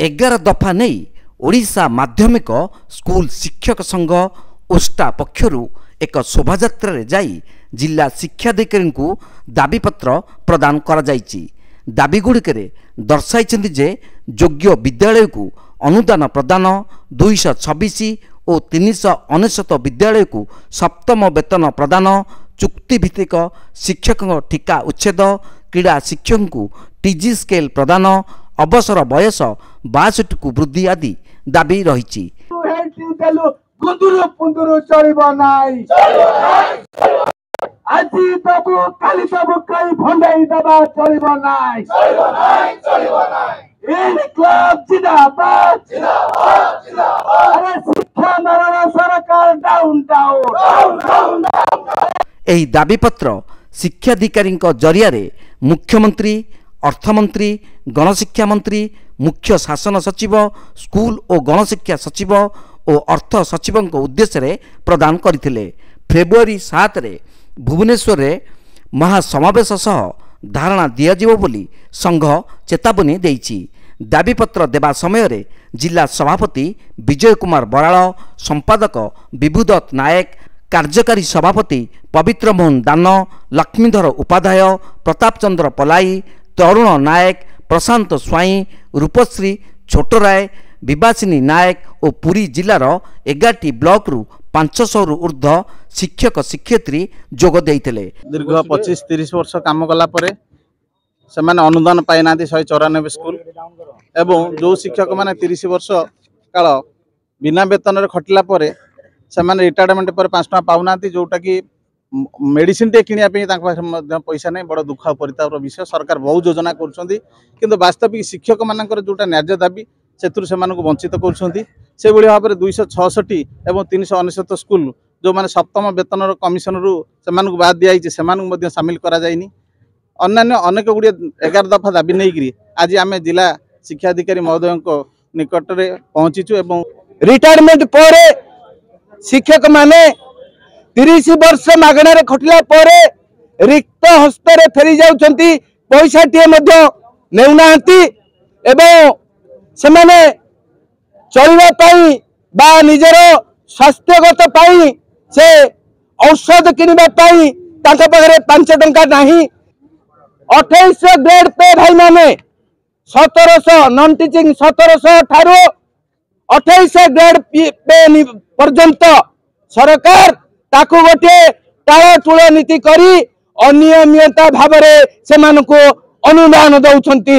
11 दफा नहीं ओडिशा माध्यमिक स्कूल शिक्षक संघ ओस्टा पक्षरु एक शोभायात्रा रे जाई जिला शिक्षाधिकारी को दाबीपत्र प्रदान करा जायछि। दाबीगुड़िकरे दर्शाई जे योग्य विद्यालय को अनुदान प्रदान 226 और 399 विद्यालय को सप्तम वेतन प्रदान चुक्तिभित्तिक शिक्षक ठिका उच्छेद क्रीड़ा शिक्षक को टीजी स्केल प्रदान अवसर बयस 62 को वृद्धि आदि दाबी रही। আজি দেবু কালি দেবু কাই ভন্ডাই দেবা চলিব নাই এই ক্লাব জিন্দাবাদ জিন্দাবাদ জিন্দাবাদ আরে শিক্ষা মারানা সরকার ডাউন ডাউন এই দাবিপत्र शिक्षाधिकारी जरिया मुख्यमंत्री अर्थमंत्री गणशिक्षा मंत्री मुख्य शासन सचिव स्कूल और गणशिक्षा सचिव और अर्थ सचिव उद्देश्य प्रदान करथिले। फेब्रुआरी 7 रे भुवनेश्वर रे महासमावेश सह धारणा दियाजिवो बोली संघ चेतावनी देइछि। दाबीपत्र देवा समय रे जिला सभापति विजय कुमार बराल, संपादक विभुदत्त नायक, कार्यकारी सभापति पवित्र मोहन दान, लक्ष्मीधर उपाध्याय, प्रताप चंद्र पलाई, तरुण नायक, प्रशांत स्वाई, रूपश्री छोटराय, विवासिनी नायक और पुरी जिलार 11टी ब्लॉक रु 500 रु ऊर्ध्व शिक्षक शिक्षयित्री जोग देइथिले। दीर्घ 25-30 वर्ष काम कला परे सेमाने अनुदान पाई ना 194 स्कूल एवं जो शिक्षक माने 30 वर्ष काल बिना वेतन रे खटिला परे सेमाने रिटायरमेंट पर 5 टका पाउना जोटा कि मेडिसिन टे किनिया पे पैसा नहीं बड़ दुख परिताप विषय। सरकार बहुत योजना करुँच किंतु वास्तविक शिक्षक मानकर जोटा न्याय दाबी से वंचित कर भाव में 266 और 399 स्कूल जो माने सप्तम वेतन कमिशन रु से बाद दिखाई से सामिल करा जाइनी। अन्य अनेक गुड़िया 11 दफा दाबी नहीं आज आम जिला शिक्षाधिकारी महोदय निकट में पहुंचीचु। रिटायरमेंट पर शिक्षक माने 30 वर्ष मागणार खटिला परे रिक्त हस्तर फेरी जाउछंती, पैसा टिए मध्य नेउनांती एवं सेमाने चलिबा पई बा निजर स्वास्थ्यगत पई से औषध किनिबा पई तांका पाखरे 5 टंका नाही। 2800 ग्रेड पे भाई माने 1700 नॉन टीचिंग 1700 ठारो 2800 ग्रेड पे पर्यंत सरकार ताकू गोटे टाळटुळ नीति करी अनियमितता भाव में से अनुदान दौरान